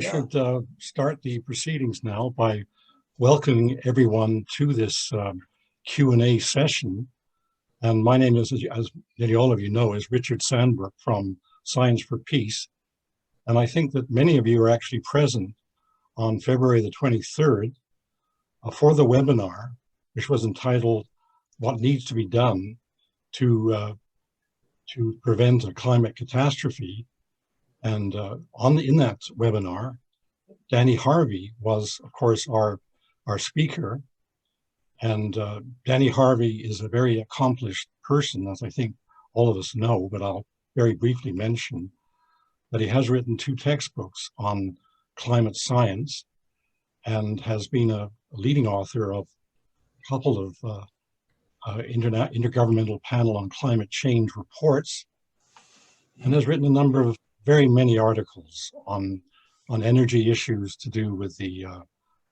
should start the proceedings now by welcoming everyone to this Q&A session. And my name is, as nearly all of you know, is Richard Sandbrook from Science for Peace. And I think that many of you are actually present on February the 23rd for the webinar, which was entitled "What Needs to Be Done to Prevent a Climate Catastrophe." And in that webinar, Danny Harvey was, of course, our speaker. And Danny Harvey is a very accomplished person, as I think all of us know, but I'll very briefly mention that he has written 2 textbooks on climate science and has been a leading author of a couple of intergovernmental panel on climate change reports, and has written a number of very many articles on energy issues to do with the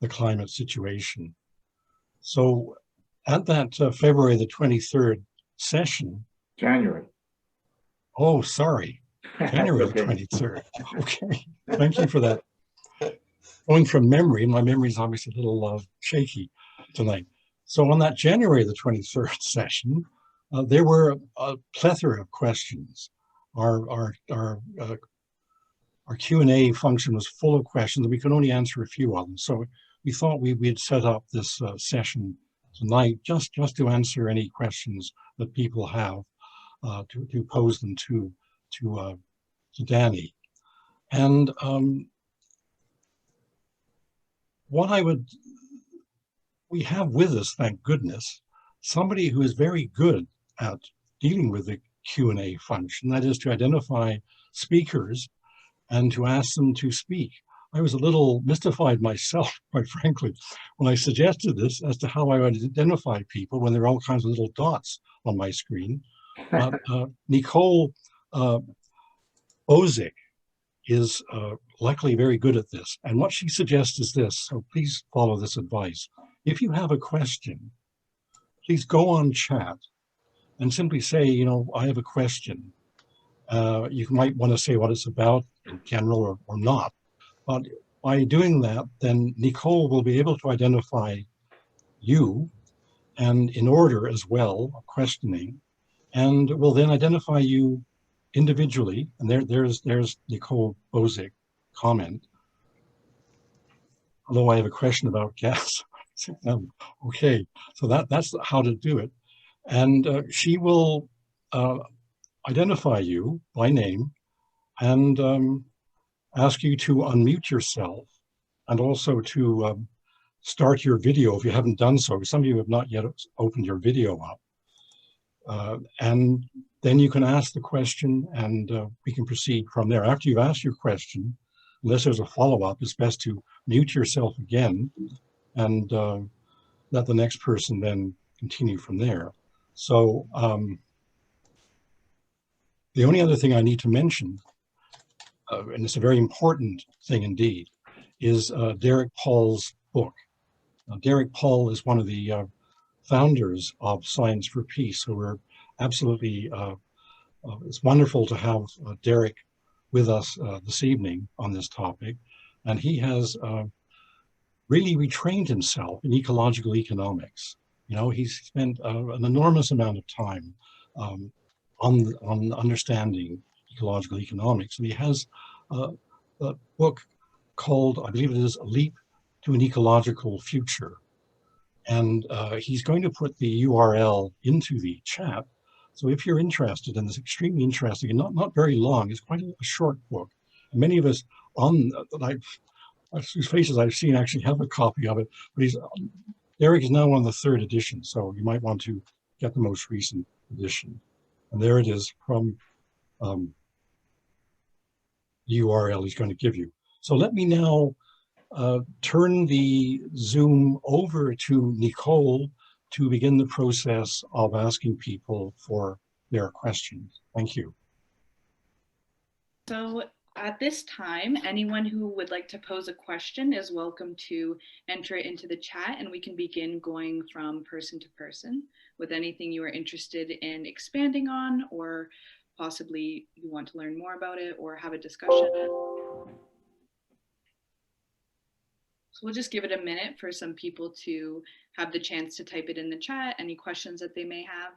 climate situation. So at that February the 23rd session. January. Oh, sorry. January the 23rd. Okay. Thank you for that. Going from memory, my memory is obviously a little shaky tonight. So on that January the 23rd session, there were a plethora of questions. Our Q&A function was full of questions, and we could only answer a few of them. So we thought we'd set up this session tonight just to answer any questions that people have, to pose them to Danny. And we have with us, thank goodness, somebody who is very good at dealing with the Q&A function, that is to identify speakers and to ask them to speak. I was a little mystified myself, quite frankly, when I suggested this as to how I would identify people when there are all kinds of little dots on my screen. Nicole Bozic is luckily very good at this. And what she suggests is this, so please follow this advice. If you have a question, please go on chat and simply say, you know, I have a question. You might want to say what it's about in general or not. But by doing that, then Nicole will be able to identify you, and in order as well, of questioning, and will then identify you individually. And there's Nicole Bozic comment. Although I have a question about gas. Okay, so that's how to do it. And she will identify you by name and ask you to unmute yourself, and also to start your video if you haven't done so. Some of you have not yet opened your video up. And then you can ask the question, and we can proceed from there. After you've asked your question, unless there's a follow-up, it's best to mute yourself again and let the next person then continue from there. So the only other thing I need to mention, and it's a very important thing indeed, is Derek Paul's book. Derek Paul is one of the founders of Science for Peace, so we're absolutely, it's wonderful to have Derek with us this evening on this topic. And he has really retrained himself in ecological economics. You know, he's spent an enormous amount of time on understanding ecological economics. And he has a book called, I believe it is, A Leap to an Ecological Future. And he's going to put the URL into the chat. So if you're interested, and it's extremely interesting and not very long, it's quite a short book. And many of us whose faces I've seen actually have a copy of it, but Derek is now on the 3rd edition, so you might want to get the most recent edition. And there it is from the URL he's going to give you. So let me now turn the Zoom over to Nicole to begin the process of asking people for their questions. Thank you. So at this time, anyone who would like to pose a question is welcome to enter it into the chat, and we can begin going from person to person with anything you are interested in expanding on, or possibly you want to learn more about it or have a discussion. So we'll just give it a minute for some people to have the chance to type it in the chat, any questions that they may have.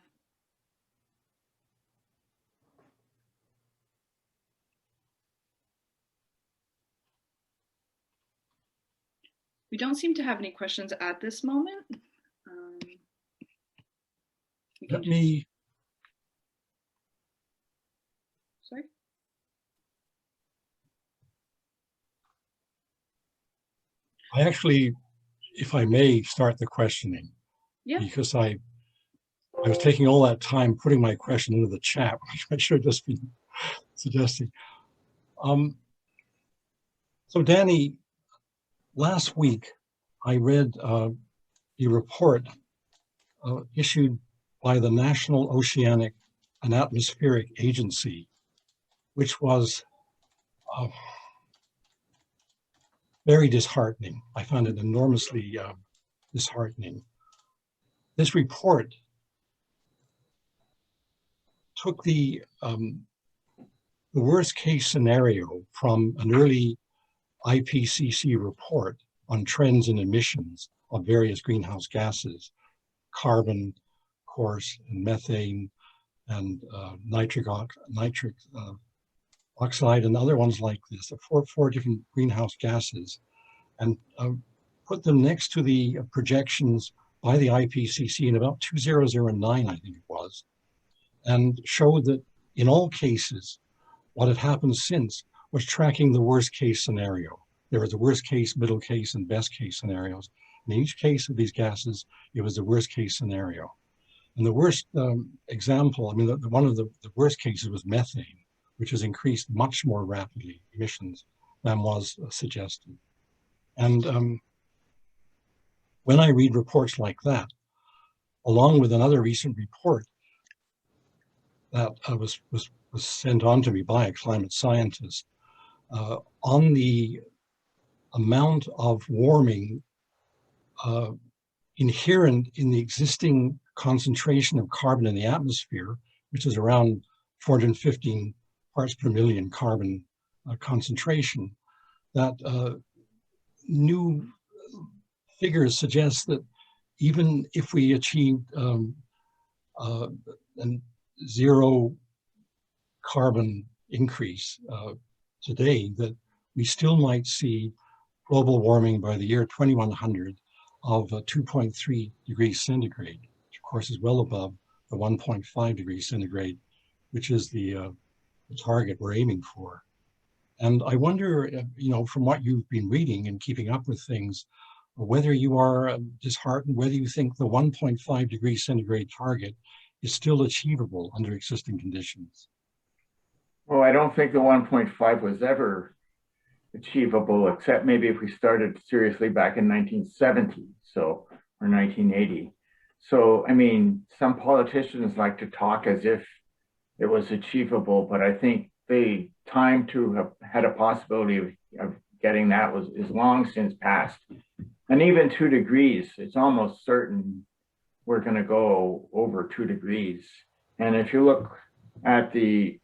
We don't seem to have any questions at this moment. Let me. Sorry. I actually, if I may, start the questioning. Yeah. Because I was taking all that time putting my question into the chat, which I should have just been suggesting. So Danny, last week I read a report issued by the National Oceanic and Atmospheric Agency, which was very disheartening. I found it enormously disheartening. This report took the worst case scenario from an early IPCC report on trends in emissions of various greenhouse gases, carbon, of course, and methane, and nitric oxide, and other ones like this, four different greenhouse gases, and put them next to the projections by the IPCC in about 2009, I think it was, and showed that in all cases, what had happened since was tracking the worst case scenario. There was a worst case, middle case, and best case scenarios. In each case of these gases, it was the worst case scenario. And the worst example, I mean, one of the worst cases was methane, which has increased much more rapidly, emissions, than was suggested. And when I read reports like that, along with another recent report that was sent on to me by a climate scientist on the amount of warming inherent in the existing concentration of carbon in the atmosphere, which is around 415 parts per million carbon concentration, that new figures suggest that even if we achieved a zero carbon increase today, that we still might see global warming by the year 2100 of 2.3 degrees centigrade, which of course is well above the 1.5 degrees centigrade, which is the target we're aiming for. And I wonder, from what you've been reading and keeping up with things, whether you are disheartened, whether you think the 1.5 degrees centigrade target is still achievable under existing conditions. Well, I don't think the 1.5 was ever achievable, except maybe if we started seriously back in 1970, or 1980. So, I mean, some politicians like to talk as if it was achievable, but I think the time to have had a possibility of getting that is long since passed. And even 2 degrees, it's almost certain we're going to go over 2 degrees. And if you look at the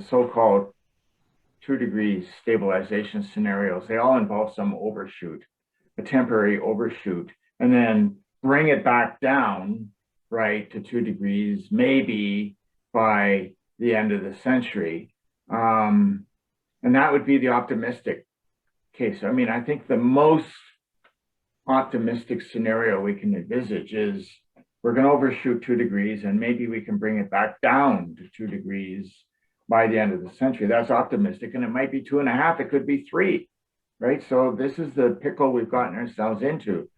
so-called 2 degrees stabilization scenarios, they all involve some overshoot, a temporary overshoot, and then bring it back down, right, to 2 degrees, maybe by the end of the century. And that would be the optimistic case. I mean, I think the most optimistic scenario we can envisage is we're going to overshoot 2 degrees and maybe we can bring it back down to 2 degrees by the end of the century. That's optimistic, and it might be 2.5, it could be 3, right? So this is the pickle we've gotten ourselves into.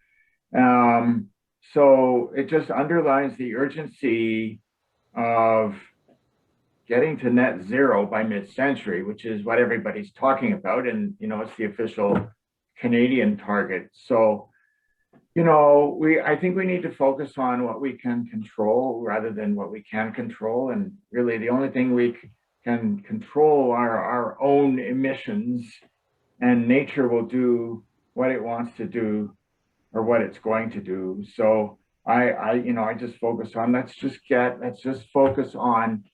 So it just underlines the urgency of getting to net zero by mid-century, which is what everybody's talking about. And, it's the official Canadian target. So, I think we need to focus on what we can control rather than what we can't control. And really the only thing we can control are our own emissions, and nature will do what it wants to do or what it's going to do. So I just focus on, let's just focus on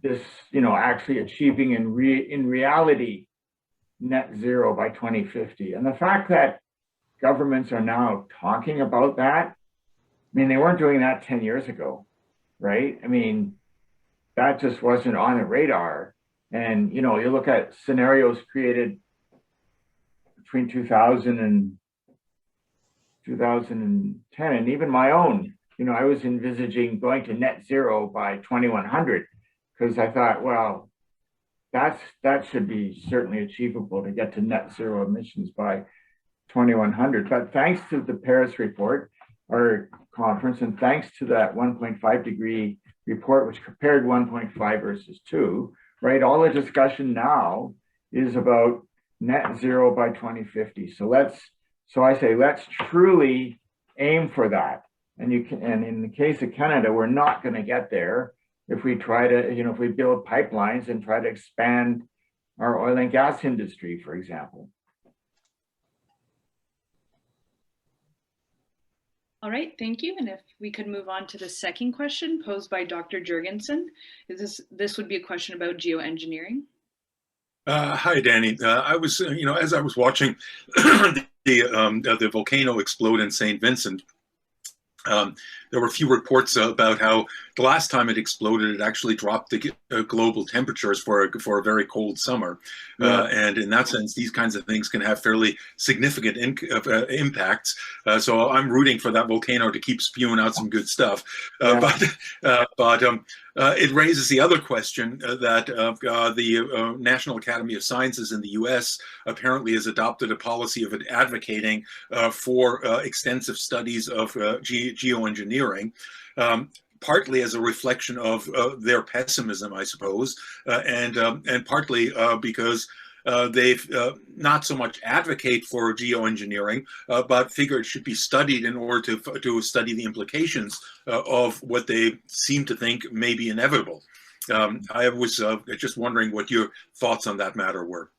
this, actually achieving in reality net zero by 2050. And the fact that governments are now talking about that, I mean, they weren't doing that 10 years ago, right? I mean, that just wasn't on the radar. And, you know, you look at scenarios created between 2000 and 2010, and even my own, you know, I was envisaging going to net zero by 2100 because I thought, well, that should be certainly achievable to get to net zero emissions by 2100. But thanks to the Paris report, our conference, and thanks to that 1.5 degree report, which compared 1.5 versus 2, right? All the discussion now is about net zero by 2050. So I say, let's truly aim for that. And in the case of Canada, we're not going to get there if we try to, you know, if we build pipelines and try to expand our oil and gas industry, for example. All right, thank you. And if we could move on to the second question posed by Dr. Jurgensen. This would be a question about geoengineering. Hi, Danny. I was, you know, as I was watching the volcano explode in St. Vincent, there were a few reports about how the last time it exploded, it actually dropped the global temperatures for a very cold summer. And in that sense, these kinds of things can have fairly significant impacts. So I'm rooting for that volcano to keep spewing out some good stuff. But it raises the other question that the National Academy of Sciences in the US apparently has adopted a policy of advocating for extensive studies of geoengineering. Partly as a reflection of their pessimism, I suppose, and partly because they've not so much advocate for geoengineering, but figure it should be studied in order to study the implications of what they seem to think may be inevitable. I was just wondering what your thoughts on that matter were.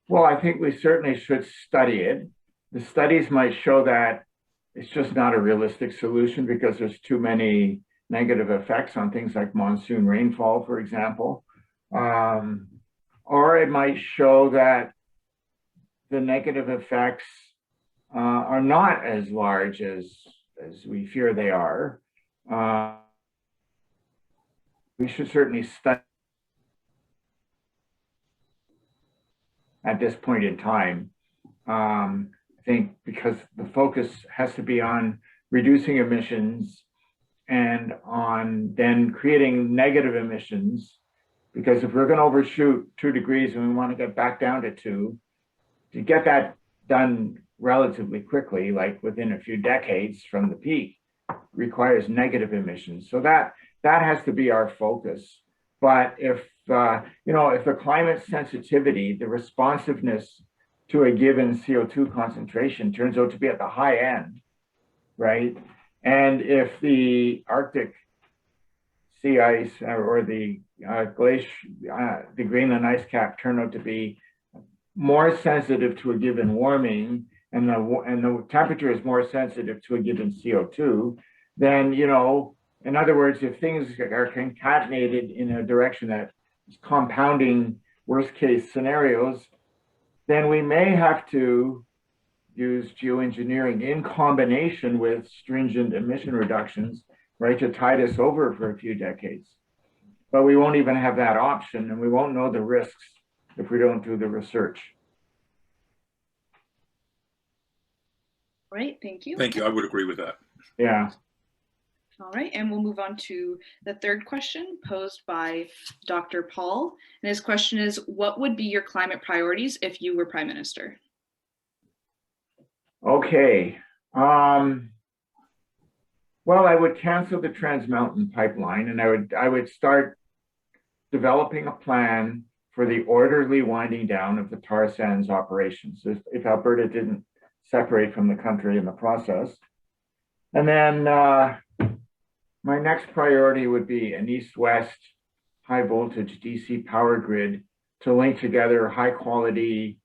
Well, I think we certainly should study it. The studies might show that it's just not a realistic solution because there's too many negative effects on things like monsoon rainfall, for example. Or it might show that the negative effects are not as large as we fear they are. We should certainly study at this point in time. I think because the focus has to be on reducing emissions and on then creating negative emissions, because if we're going to overshoot 2 degrees and we want to get back down to 2, to get that done relatively quickly, like within a few decades from the peak, requires negative emissions. So that has to be our focus. But if you know, if the climate sensitivity, the responsiveness to a given CO2 concentration turns out to be at the high end, right? And if the Arctic sea ice or the Greenland ice cap turn out to be more sensitive to a given warming, and the temperature is more sensitive to a given CO2, then, you know, in other words, if things are concatenated in a direction that is compounding worst case scenarios, then we may have to use geoengineering in combination with stringent emission reductions, right, to tide us over for a few decades. But we won't even have that option, and we won't know the risks if we don't do the research. All right, thank you. Thank you. I would agree with that. Yeah. All right, and we'll move on to the third question posed by Dr. Paul. And his question is, what would be your climate priorities if you were Prime Minister? Okay. Well, I would cancel the Trans Mountain pipeline, and I would start developing a plan for the orderly winding down of the tar sands operations if Alberta didn't separate from the country in the process. And then my next priority would be an east-west high voltage DC power grid to link together high quality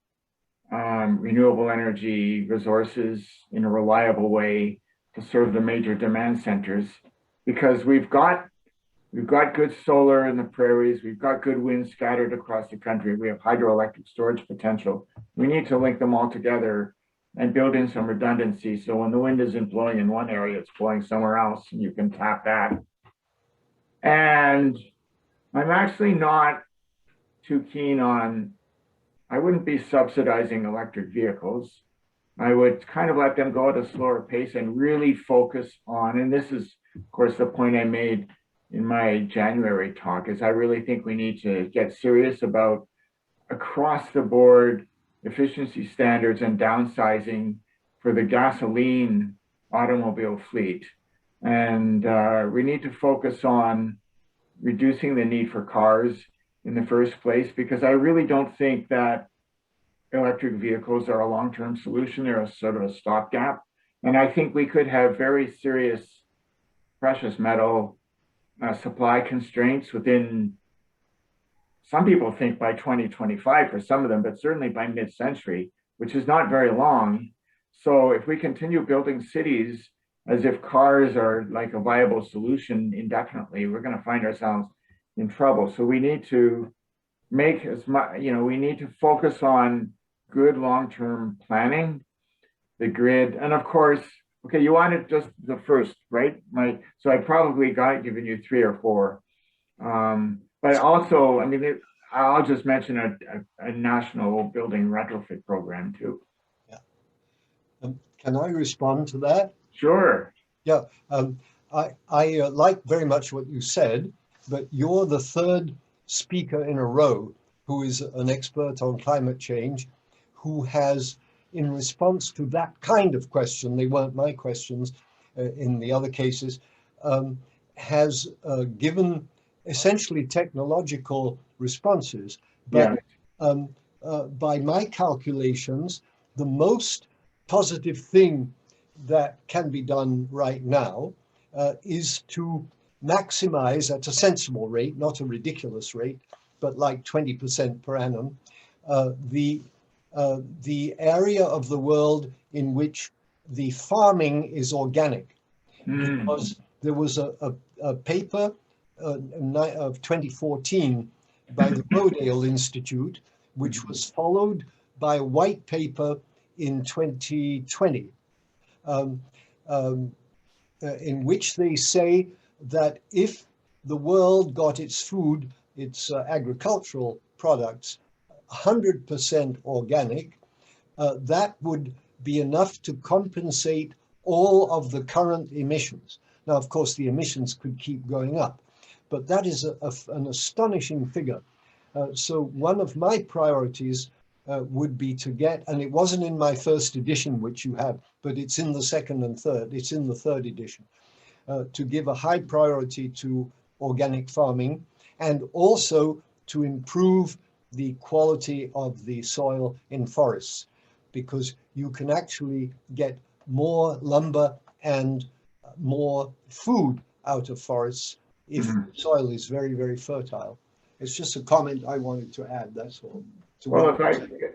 renewable energy resources in a reliable way to serve the major demand centers, because we've got We've got good solar in the prairies. We've got good wind scattered across the country. We have hydroelectric storage potential. We need to link them all together and build in some redundancy. So when the wind isn't blowing in one area, it's blowing somewhere else, and you can tap that. And I'm actually not too keen on, I wouldn't be subsidizing electric vehicles. I would kind of let them go at a slower pace and really focus on, and this is, of course, the point I made in my January talk, is I really think we need to get serious about across the board efficiency standards and downsizing for the gasoline automobile fleet. And we need to focus on reducing the need for cars in the first place, because I really don't think that electric vehicles are a long-term solution. They're a sort of a stopgap. And I think we could have very serious precious metal supply constraints within, some people think by 2025 for some of them, but certainly by mid-century, which is not very long. So if we continue building cities as if cars are like a viable solution indefinitely, we're going to find ourselves in trouble. So we need to make as much, we need to focus on good long-term planning, the grid, and of course, okay, you wanted just the first, right? So I probably given you 3 or 4. But also, I mean, I'll just mention a national building retrofit program too. Yeah. Can I respond to that? Sure. Yeah. I like very much what you said, but you're the 3rd speaker in a row who is an expert on climate change, who has, in response to that kind of question, they weren't my questions in the other cases, has given essentially technological responses. But by my calculations, the most positive thing that can be done right now is to maximize at a sensible rate, not a ridiculous rate, but like 20% per annum, the area of the world in which the farming is organic. Because there was a paper of 2014 by the Rodale Institute, which was followed by a white paper in 2020, in which they say that if the world got its food, its agricultural products, 100% organic, that would be enough to compensate all of the current emissions. Now, of course, the emissions could keep going up, but that is an astonishing figure. So one of my priorities would be to get, and it wasn't in my first edition, which you have, but it's in the second and third, it's in the third edition, to give a high priority to organic farming and also to improve the quality of the soil in forests, because you can actually get more lumber and more food out of forests if the soil is very, very fertile. It's just a comment I wanted to add, that's all. Well,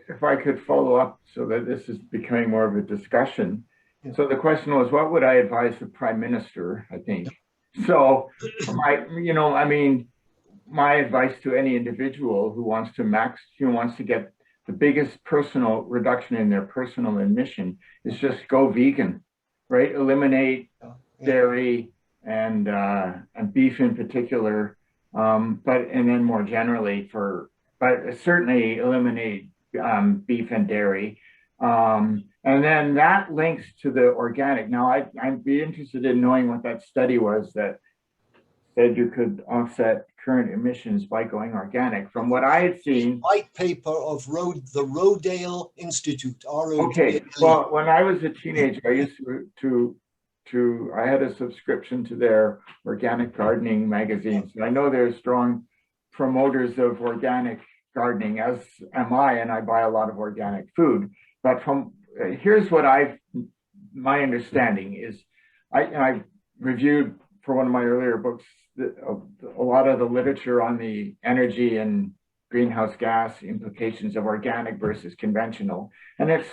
if I could follow up so that this is becoming more of a discussion. Yeah. So the question was, what would I advise the Prime Minister, I think? So, my advice to any individual who wants to get the biggest personal reduction in their personal emission is just go vegan, right? Eliminate dairy and beef in particular, and then more generally but certainly eliminate beef and dairy. And then that links to the organic. Now, I'd be interested in knowing what that study was that said you could offset current emissions by going organic. From what I had seen, white paper of the Rodale Institute. Okay, well, when I was a teenager, I used I had a subscription to their organic gardening magazines. And I know they're strong promoters of organic gardening, as am I, and I buy a lot of organic food. But here's what my understanding is, I reviewed for one of my earlier books a lot of the literature on the energy and greenhouse gas implications of organic versus conventional. And it's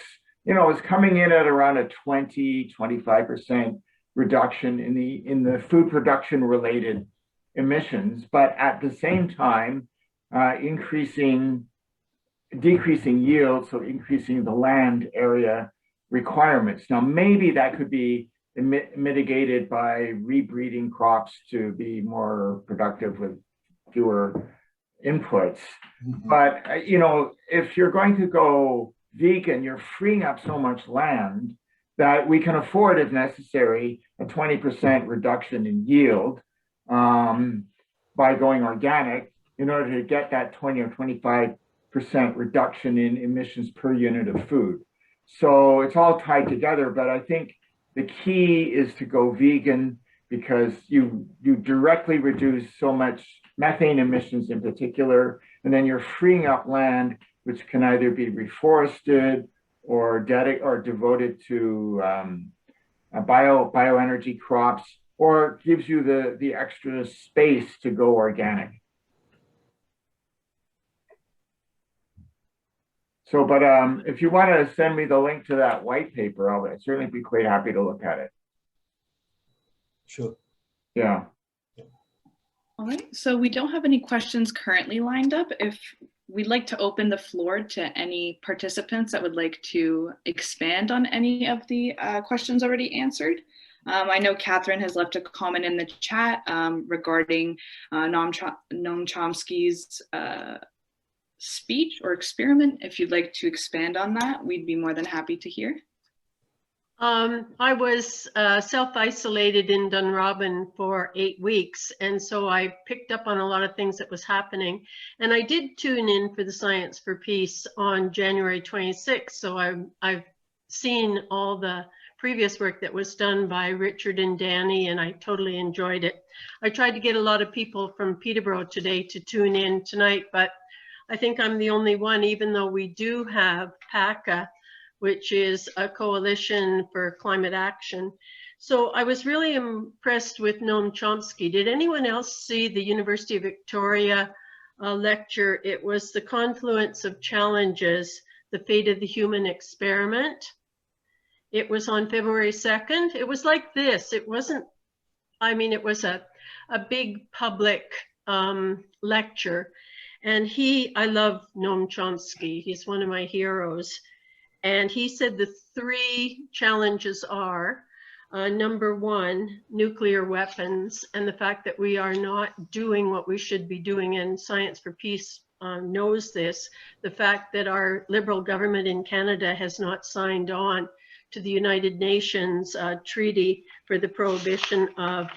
coming in at around a 25% reduction in the food production related emissions, but at the same time, decreasing yield, so increasing the land area requirements. Now, maybe that could be mitigated by rebreeding crops to be more productive with fewer inputs. Mhm. But, you know, if you're going to go vegan, you're freeing up so much land that we can afford, if necessary, a 20% reduction in yield by going organic in order to get that 20 or 25% reduction in emissions per unit of food. So it's all tied together, but I think the key is to go vegan because you directly reduce so much methane emissions in particular, and then you're freeing up land which can either be reforested or devoted to bioenergy crops, or gives you the extra space to go organic. So, but if you want to send me the link to that white paper, I'd certainly be quite happy to look at it. Sure. Yeah. All right, so we don't have any questions currently lined up. If we'd like to open the floor to any participants that would like to expand on any of the questions already answered. I know Kathryn has left a comment in the chat regarding Noam Chomsky's speech or experiment. If you'd like to expand on that, we'd be more than happy to hear. I was self-isolated in Dunrobin for 8 weeks, and so I picked up on a lot of things that was happening. And I did tune in for the Science for Peace on January 26th, so I've seen all the previous work that was done by Richard and Danny, and I totally enjoyed it. I tried to get a lot of people from Peterborough today to tune in tonight, but I think I'm the only one, even though we do have PACA, which is a coalition for climate action. So I was really impressed with Noam Chomsky. Did anyone else see the University of Victoria lecture? It was The Confluence of Challenges, The Fate of the Human Experiment. It was on February 2nd. It was like this. It wasn't, I mean, it was a big public lecture. And I love Noam Chomsky. He's one of my heroes. And he said the 3 challenges are, number 1, nuclear weapons, and the fact that we are not doing what we should be doing, and Science for Peace knows this, the fact that our Liberal government in Canada has not signed on to the United Nations treaty for the prohibition of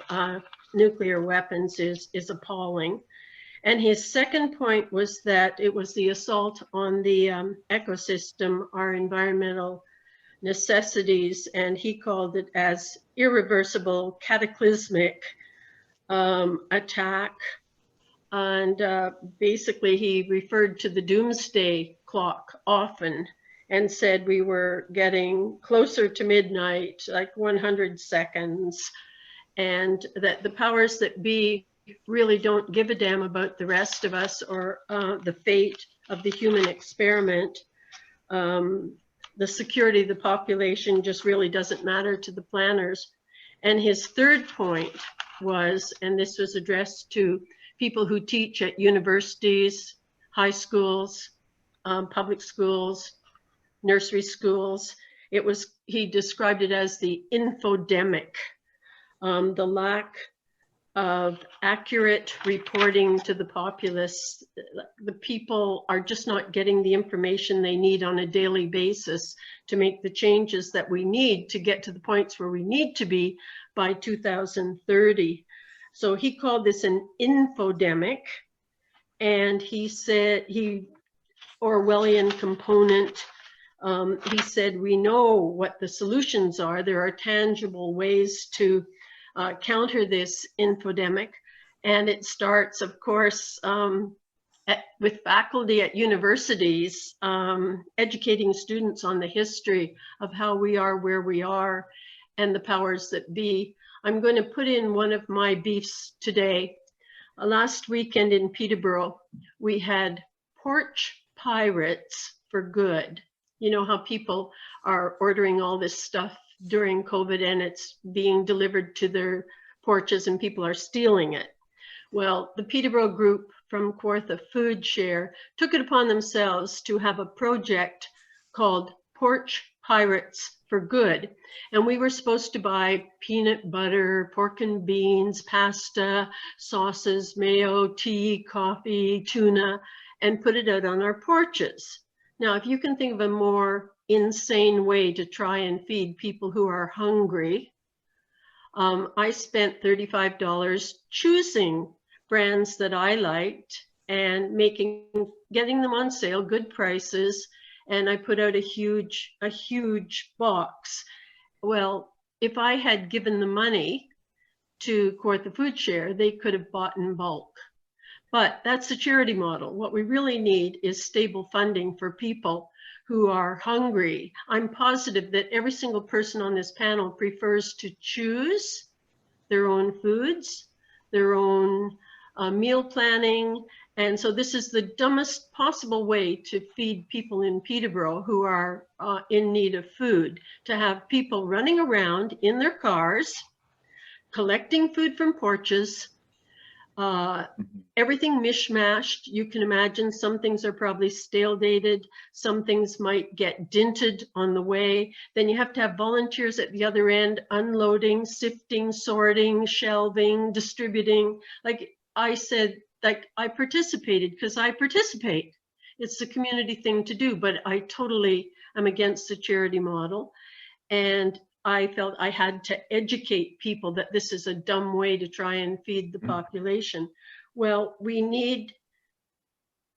nuclear weapons is appalling. And his second point was that it was the assault on the ecosystem, our environmental necessities, and he called it as irreversible, cataclysmic attack. And basically he referred to the doomsday clock often and said we were getting closer to midnight, like 100 seconds, and that the powers that be really don't give a damn about the rest of us or the fate of the human experiment. The security of the population just really doesn't matter to the planners. And his third point was, and this was addressed to people who teach at universities, high schools, public schools, nursery schools, he described it as the infodemic, the lack of accurate reporting to the populace. The people are just not getting the information they need on a daily basis to make the changes that we need to get to the points where we need to be by 2030. So he called this an infodemic, and he said, Orwellian component, he said, we know what the solutions are. There are tangible ways to counter this infodemic. And it starts, of course, with faculty at universities, educating students on the history of how we are where we are and the powers that be. I'm going to put in one of my beefs today. Last weekend in Peterborough, we had porch pirates for good. You know how people are ordering all this stuff during COVID and it's being delivered to their porches and people are stealing it. Well, the Peterborough group from Kawartha Food Share took it upon themselves to have a project called Porch Pirates for Good. And we were supposed to buy peanut butter, pork and beans, pasta, sauces, mayo, tea, coffee, tuna, and put it out on our porches. Now, if you can think of a more insane way to try and feed people who are hungry, I spent $35 choosing brands that I liked and getting them on sale, good prices, and I put out a huge box. Well, if I had given the money to Kawartha Food Share, they could have bought in bulk. But that's the charity model. What we really need is stable funding for people who are hungry. I'm positive that every single person on this panel prefers to choose their own foods, their own meal planning. And so this is the dumbest possible way to feed people in Peterborough who are in need of food, to have people running around in their cars, collecting food from porches, everything mishmashed. You can imagine some things are probably stale dated, some things might get dinted on the way. Then you have to have volunteers at the other end, unloading, sifting, sorting, shelving, distributing. Like I said, like I participated because I participate. It's the community thing to do, but I totally am against the charity model. And I felt I had to educate people that this is a dumb way to try and feed the population. Well, we need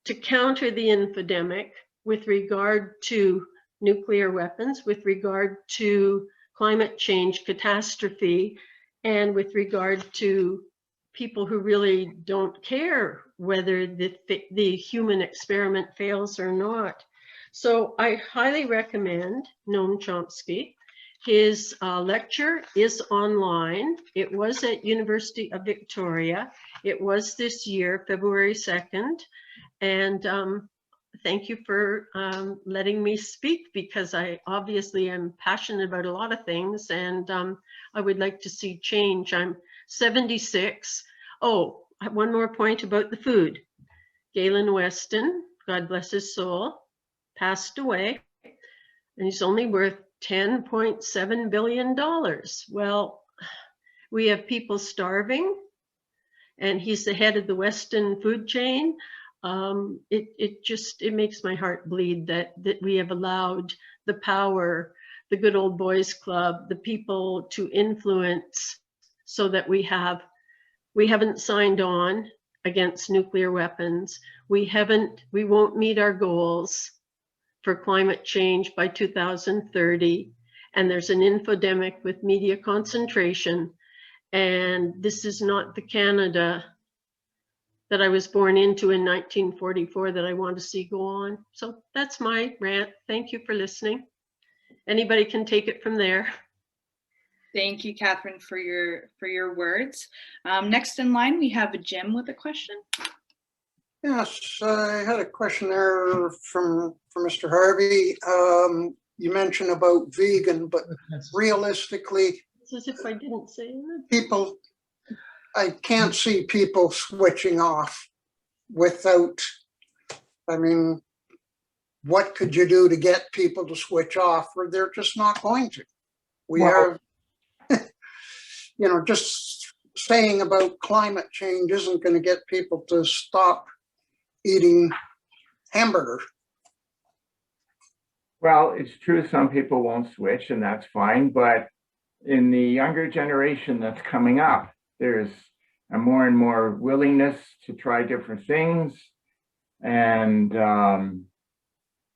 to counter the infodemic with regard to nuclear weapons, with regard to climate change catastrophe, and with regard to people who really don't care whether the human experiment fails or not. So I highly recommend Noam Chomsky. His lecture is online. It was at University of Victoria. It was this year, February 2nd. And thank you for letting me speak, because I obviously am passionate about a lot of things, and I would like to see change. I'm 76. Oh, one more point about the food. Galen Weston, God bless his soul, passed away, and he's only worth $10.7 billion. Well, we have people starving, and he's the head of the Weston food chain. It makes my heart bleed that we have allowed the power, the good old boys club, the people to influence, so that we haven't signed on against nuclear weapons. We won't meet our goals for climate change by 2030. And there's an infodemic with media concentration. And this is not the Canada that I was born into in 1944 that I want to see go on. So that's my rant. Thank you for listening. Anybody can take it from there. Thank you, Kathryn, for your words. Next in line, we have Jim with a question. Yes, I had a question there for Mr. Harvey. You mentioned about vegan, but realistically, It's as if I didn't say that. people, I can't see people switching off without, I mean, what could you do to get people to switch off, or they're just not going to? We are, just saying about climate change isn't going to get people to stop eating hamburgers. Well, it's true some people won't switch, and that's fine, but in the younger generation that's coming up, there's a more and more willingness to try different things, and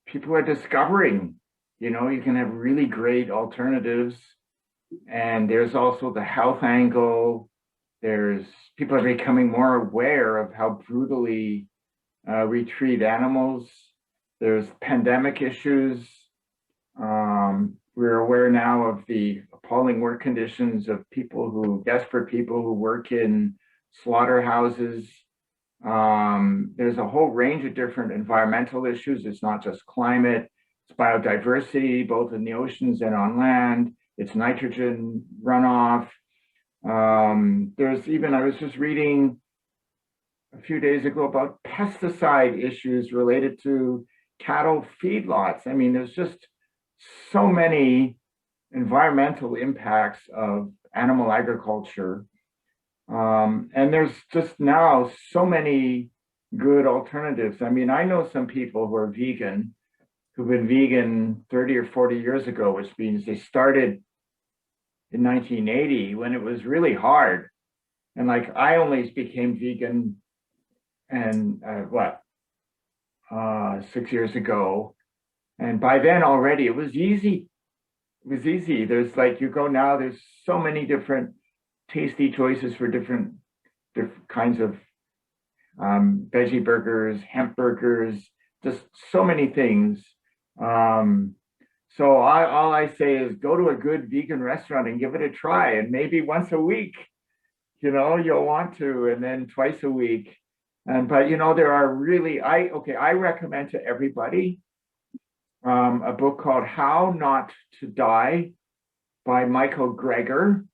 people are discovering, you can have really great alternatives. And there's also the health angle. People are becoming more aware of how brutally we treat animals. There's pandemic issues. We're aware now of the appalling work conditions of desperate people who work in slaughterhouses. There's a whole range of different environmental issues. It's not just climate, it's biodiversity, both in the oceans and on land. It's nitrogen runoff. I was just reading a few days ago about pesticide issues related to cattle feedlots. I mean, there's just so many environmental impacts of animal agriculture. And there's just now so many good alternatives. I mean, I know some people who are vegan, who've been vegan 30 or 40 years ago, which means they started in 1980 when it was really hard. And like, I only became vegan and 6 years ago. And by then already it was easy. It was easy. There's like, you go now, there's so many different tasty choices for different kinds of veggie burgers, hemp burgers, just so many things. So all I say is go to a good vegan restaurant and give it a try, and maybe once a week, you know, you'll want to, and then twice a week. But you know, there are really, I recommend to everybody a book called How Not to Die by Michael Greger.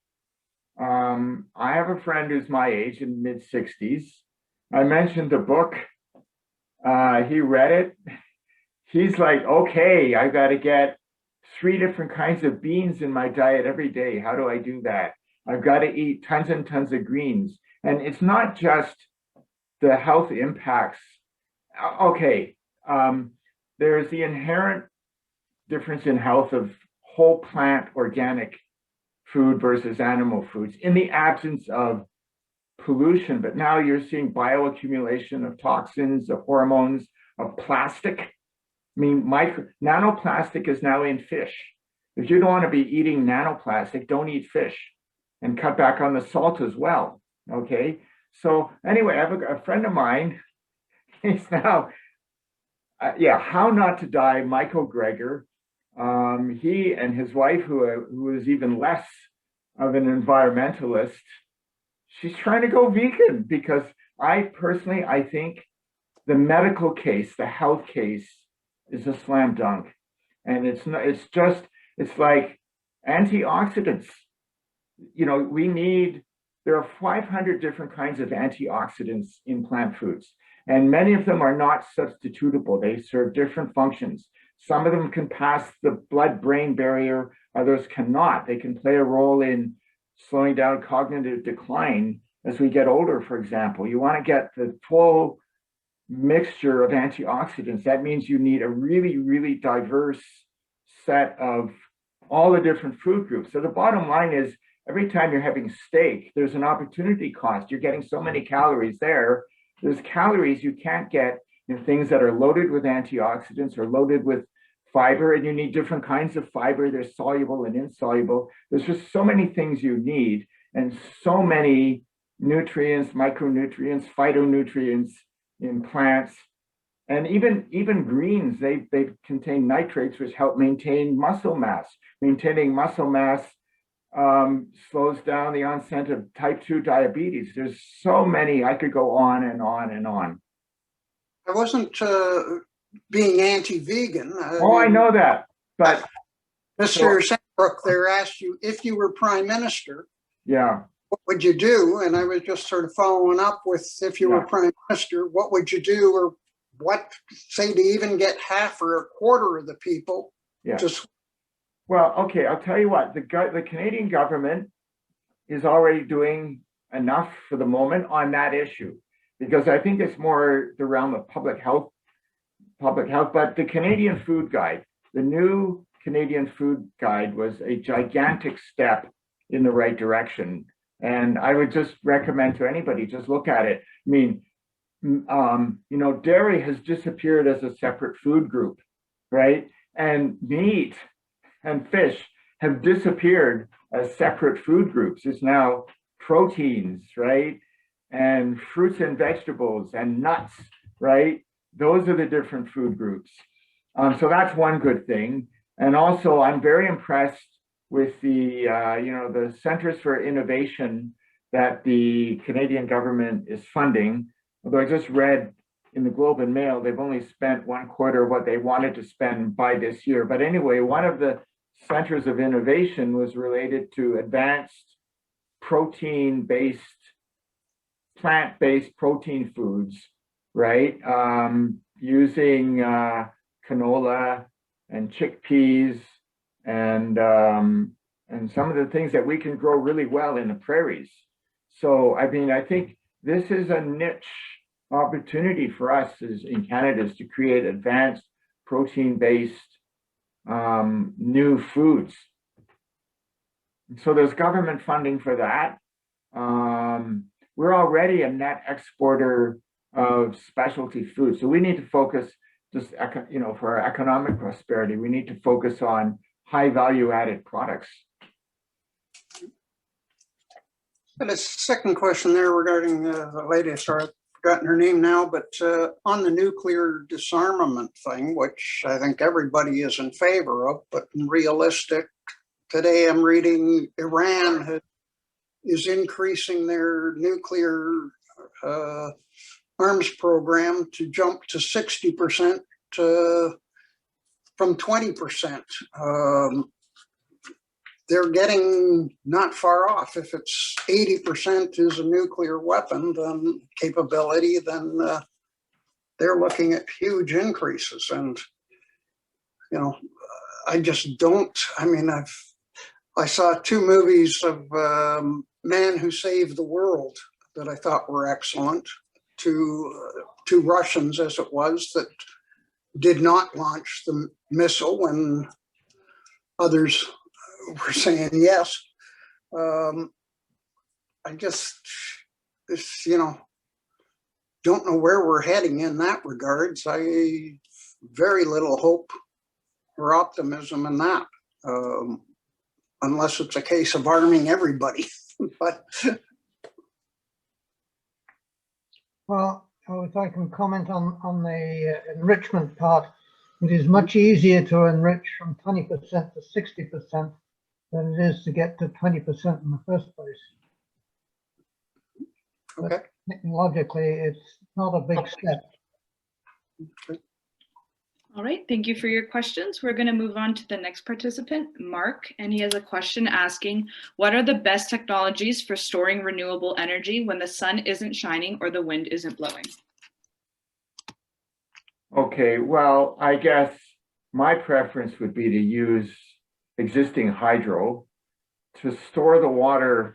I have a friend who's my age, in mid-60s. I mentioned the book. He read it. He's like, okay, I've got to get 3 different kinds of beans in my diet every day. How do I do that? I've got to eat tons and tons of greens. And it's not just the health impacts. Okay, there's the inherent difference in health of whole plant organic food versus animal foods in the absence of pollution. But now you're seeing bioaccumulation of toxins, of hormones, of plastic. I mean, nanoplastic is now in fish. If you don't want to be eating nanoplastic, don't eat fish, and cut back on the salt as well. Okay. So anyway, I have a friend of mine. He's now, How Not to Die, Michael Greger. He and his wife, who is even less of an environmentalist, she's trying to go vegan, because I think the medical case, the health case, is a slam dunk. And it's like antioxidants. You know, there are 500 different kinds of antioxidants in plant foods, and many of them are not substitutable. They serve different functions. Some of them can pass the blood-brain barrier, others cannot. They can play a role in slowing down cognitive decline as we get older, for example. You want to get the full mixture of antioxidants. That means you need a really, really diverse set of all the different food groups. So the bottom line is, every time you're having steak, there's an opportunity cost. You're getting so many calories there. There's calories you can't get in things that are loaded with antioxidants or loaded with fiber, and you need different kinds of fiber. There's soluble and insoluble. There's just so many things you need, and so many nutrients, micronutrients, phytonutrients in plants. And even greens, they contain nitrates, which help maintain muscle mass. Maintaining muscle mass slows down the onset of type 2 diabetes. There's so many, I could go on and on and on. I wasn't being anti-vegan. I know that, but Mr. Sandbrook there asked you, if you were prime minister, yeah, what would you do? And I was just sort of following up with, if you were prime minister, what would you do, or what, say, to even get half or a quarter of the people? Well, okay, I'll tell you what, the Canadian government is already doing enough for the moment on that issue, because I think it's more the realm of public health. But the Canadian Food Guide, the new Canadian Food Guide, was a gigantic step in the right direction. And I would just recommend to anybody, just look at it. I mean, you know, dairy has disappeared as a separate food group, right? And meat and fish have disappeared as separate food groups. It's now proteins, right? And fruits and vegetables and nuts, right? Those are the different food groups. So that's one good thing. And also, I'm very impressed with the the Centers for Innovation that the Canadian government is funding. Although I just read in the Globe and Mail, they've only spent 1/4 of what they wanted to spend by this year. But anyway, one of the centers of innovation was related to advanced protein-based plant-based protein foods, right? Using canola and chickpeas and some of the things that we can grow really well in the prairies. So, I mean, I think this is a niche opportunity for us in Canada is to create advanced protein-based new foods. So there's government funding for that. We're already a net exporter of specialty foods. So we need to focus just, you know, for our economic prosperity, we need to focus on high value added products. And a second question there regarding the lady, sorry, I've forgotten her name now, but on the nuclear disarmament thing, which I think everybody is in favor of, but realistic, today I'm reading Iran is increasing their nuclear arms program to jump to 60% from 20%. They're getting not far off. If it's 80% is a nuclear weapon, then capability, then they're looking at huge increases. And, you know, I just don't, I mean, I saw 2 movies of Man Who Saved the World that I thought were excellent. Two Russians, as it was, that did not launch the missile when others were saying yes. I just, this, you know, don't know where we're heading in that regards. I very little hope or optimism in that, unless it's a case of arming everybody. But well, if I can comment on the enrichment part, it is much easier to enrich from 20% to 60% than it is to get to 20% in the first place. okay. But technologically, it's not a big step. All right, thank you for your questions. We're going to move on to the next participant, Mark, and he has a question asking, what are the best technologies for storing renewable energy when the sun isn't shining or the wind isn't blowing? Okay, well, I guess my preference would be to use existing hydro to store the water.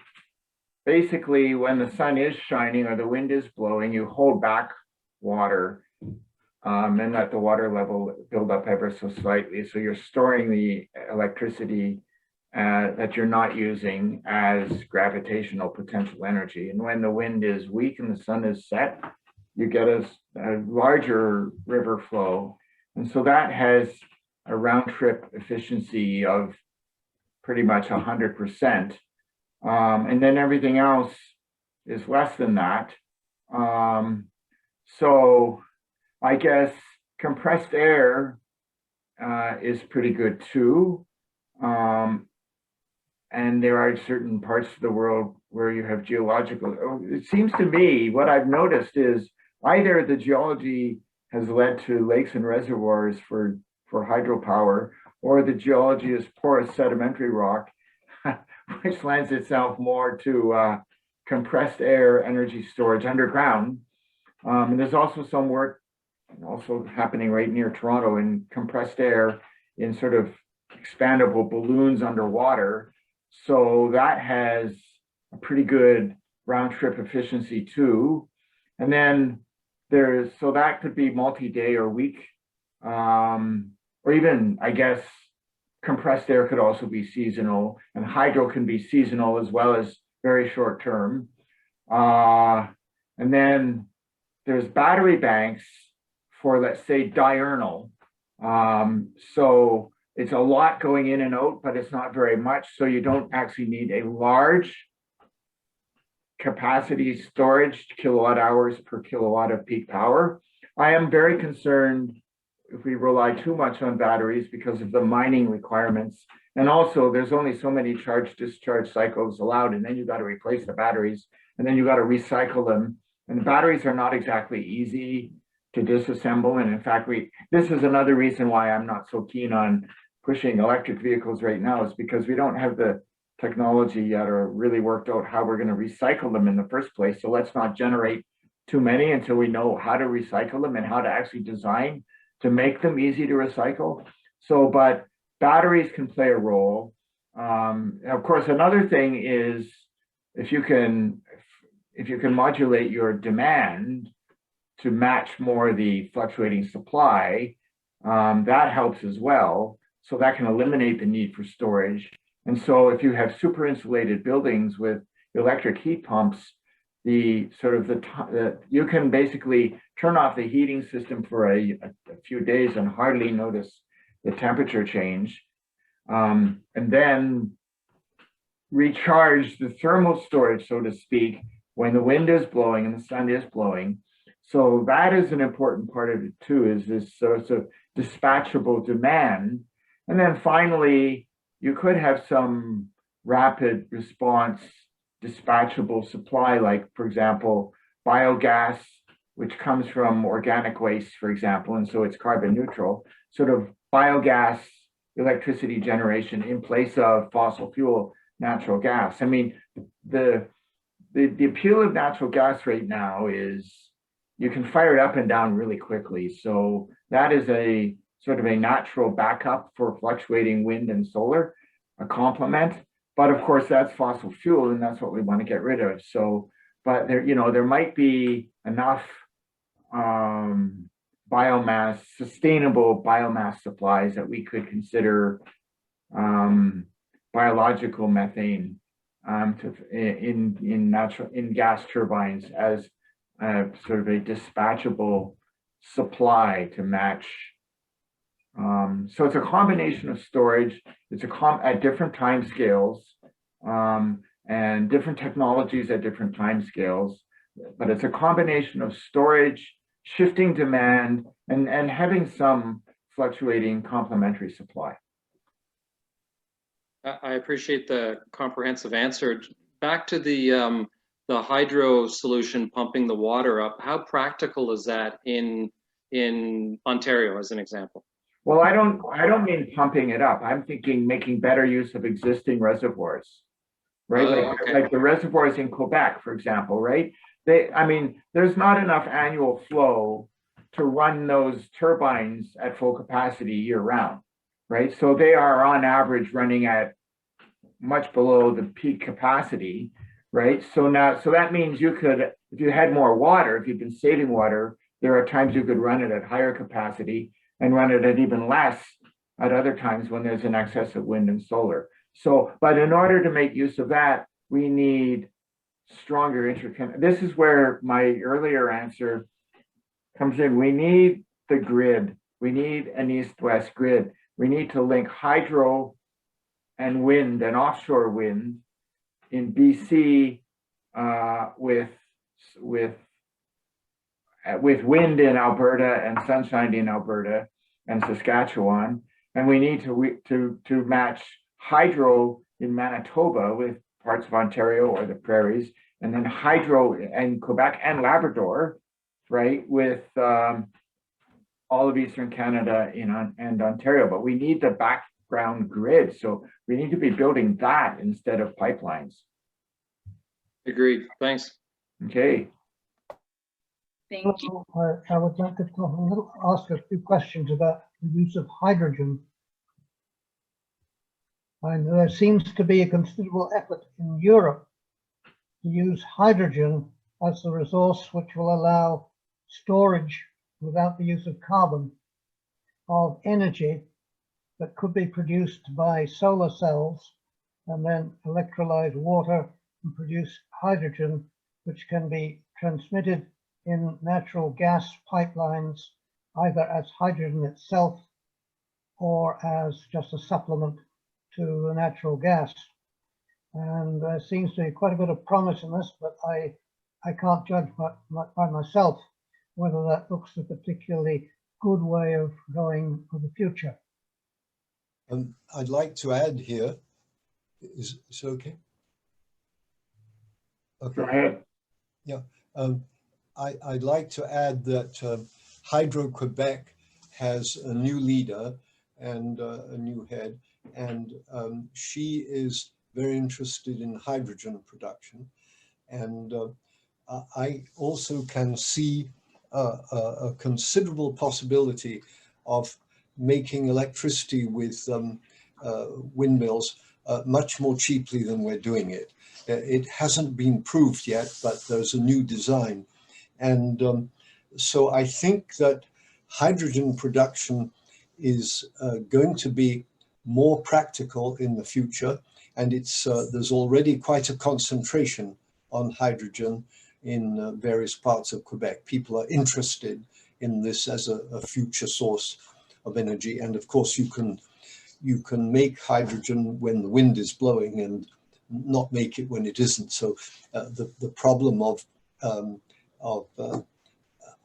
Basically, when the sun is shining or the wind is blowing, you hold back water and let the water level build up ever so slightly. So you're storing the electricity that you're not using as gravitational potential energy. And when the wind is weak and the sun is set, you get a larger river flow. And so that has a round trip efficiency of pretty much 100%. And then everything else is less than that. So I guess compressed air is pretty good too. And there are certain parts of the world where you have geological, it seems to me, what I've noticed is either the geology has led to lakes and reservoirs for hydropower, or the geology is porous sedimentary rock, which lends itself more to compressed air energy storage underground. And there's also some work also happening right near Toronto in compressed air in sort of expandable balloons underwater. So that has a pretty good round trip efficiency too. And then so that could be multi-day or week, or even, I guess, compressed air could also be seasonal, and hydro can be seasonal as well as very short term. And then there's battery banks for, let's say, diurnal. So it's a lot going in and out, but it's not very much. So you don't actually need a large capacity storage, kilowatt hours per kilowatt of peak power. I am very concerned if we rely too much on batteries because of the mining requirements. And also there's only so many charge discharge cycles allowed, and then you got to replace the batteries, and then you got to recycle them. And the batteries are not exactly easy to disassemble. And in fact, this is another reason why I'm not so keen on pushing electric vehicles right now, is because we don't have the technology yet or really worked out how we're going to recycle them in the first place. So let's not generate too many until we know how to recycle them and how to actually design to make them easy to recycle. So, but batteries can play a role. Of course, another thing is if you can modulate your demand to match more the fluctuating supply, that helps as well. So that can eliminate the need for storage. And so if you have super insulated buildings with electric heat pumps, you can basically turn off the heating system for a few days and hardly notice the temperature change. And then recharge the thermal storage, so to speak, when the wind is blowing and the sun is blowing. So that is an important part of it too, is this sort of dispatchable demand. And then finally, you could have some rapid response dispatchable supply, like, for example, biogas, which comes from organic waste, for example, and so it's carbon neutral, sort of biogas electricity generation in place of fossil fuel natural gas. I mean, the appeal of natural gas right now is you can fire it up and down really quickly. So that is a sort of a natural backup for fluctuating wind and solar, a complement. But of course, that's fossil fuel, and that's what we want to get rid of. So, but there might be enough biomass, sustainable biomass supplies that we could consider biological methane in gas turbines as sort of a dispatchable supply to match. So it's a combination of storage. It's at different time scales and different technologies at different time scales. But it's a combination of storage, shifting demand, and having some fluctuating complementary supply. I appreciate the comprehensive answer. Back to the hydro solution pumping the water up. How practical is that in Ontario, as an example? Well, I don't mean pumping it up. I'm thinking making better use of existing reservoirs, right? Like the reservoirs in Quebec, for example, right? There's not enough annual flow to run those turbines at full capacity year round, right? So they are on average running at much below the peak capacity, right? So that means you could, if you had more water, if you've been saving water, there are times you could run it at higher capacity and run it at even less at other times when there's an excess of wind and solar. So, but in order to make use of that, we need stronger this is where my earlier answer comes in. We need the grid. We need an east-west grid. We need to link hydro and wind and offshore wind in BC with wind in Alberta and sunshine in Alberta and Saskatchewan, and we need to match hydro in Manitoba with parts of Ontario or the prairies, and then hydro in Quebec and Labrador, right, with all of Eastern Canada and Ontario. But we need the background grid, so we need to be building that instead of pipelines. Agreed. Thanks. Okay. Thank you. I would like to ask a few questions about the use of hydrogen. And there seems to be a considerable effort in Europe to use hydrogen as the resource which will allow storage without the use of carbon of energy that could be produced by solar cells and then electrolyze water and produce hydrogen, which can be transmitted in natural gas pipelines, either as hydrogen itself or as just a supplement to the natural gas. And there seems to be quite a bit of promise in this, but I can't judge by myself whether that looks a particularly good way of going for the future. I'd like to add here, is it okay? Okay. Go ahead. Yeah. I'd like to add that Hydro-Quebec has a new leader and a new head, and she is very interested in hydrogen production. And I also can see a considerable possibility of making electricity with windmills much more cheaply than we're doing it. It hasn't been proved yet, but there's a new design. And so I think that hydrogen production is going to be more practical in the future. And there's already quite a concentration on hydrogen in various parts of Quebec. People are interested in this as a future source of energy. And of course, you can make hydrogen when the wind is blowing and not make it when it isn't. So the problem of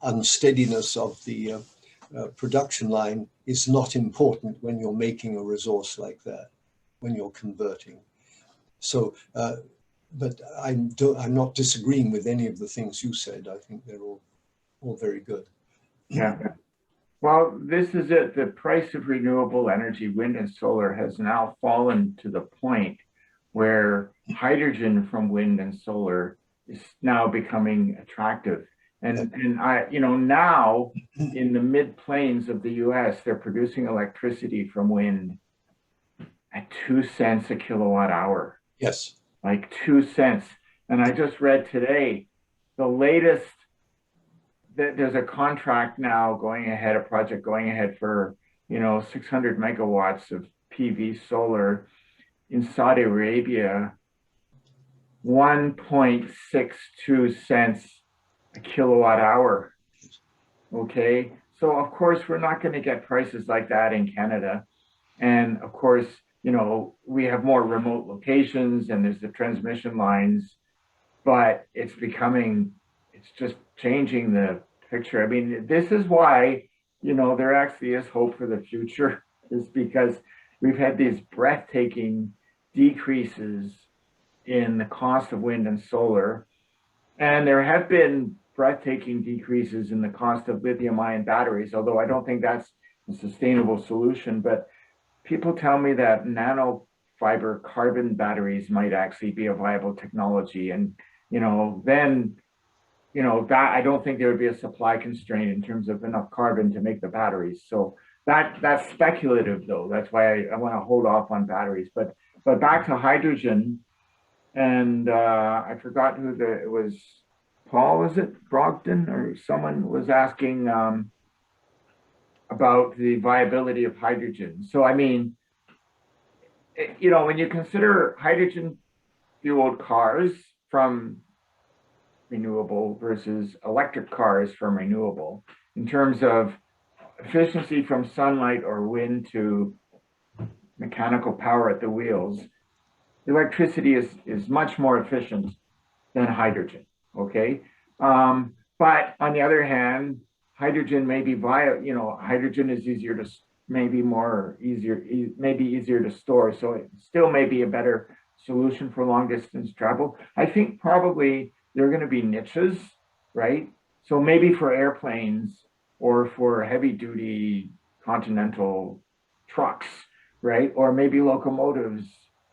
unsteadiness of the production line is not important when you're making a resource like that, when you're converting. So, but I'm not disagreeing with any of the things you said. I think they're all very good. Yeah. Well, this is it. The price of renewable energy, wind and solar, has now fallen to the point where hydrogen from wind and solar is now becoming attractive. And I, now in the mid plains of the US, they're producing electricity from wind at 2 cents a kilowatt hour. Yes. Like 2 cents. And I just read today, the latest, there's a contract now going ahead, a project going ahead for, 600 megawatts of PV solar in Saudi Arabia, 1.62 cents a kilowatt hour. Okay. So of course, we're not going to get prices like that in Canada. And of course, we have more remote locations and there's the transmission lines, but it's just changing the picture. I mean, this is why, there actually is hope for the future, is because we've had these breathtaking decreases in the cost of wind and solar. And there have been breathtaking decreases in the cost of lithium-ion batteries, although I don't think that's a sustainable solution. But people tell me that nanofiber carbon batteries might actually be a viable technology. And, then, that I don't think there would be a supply constraint in terms of enough carbon to make the batteries. So that's speculative, though. That's why I want to hold off on batteries. But back to hydrogen, and I forgot who it was. Paul, was it Brogden, or someone was asking about the viability of hydrogen. So, I mean, when you consider hydrogen fueled cars from renewable versus electric cars from renewable, in terms of efficiency from sunlight or wind to mechanical power at the wheels, electricity is much more efficient than hydrogen. Okay. But on the other hand, hydrogen may be hydrogen is easier to, maybe easier to store. So it still may be a better solution for long distance travel. I think probably there are going to be niches, right? So maybe for airplanes or for heavy duty continental trucks, right? Or maybe locomotives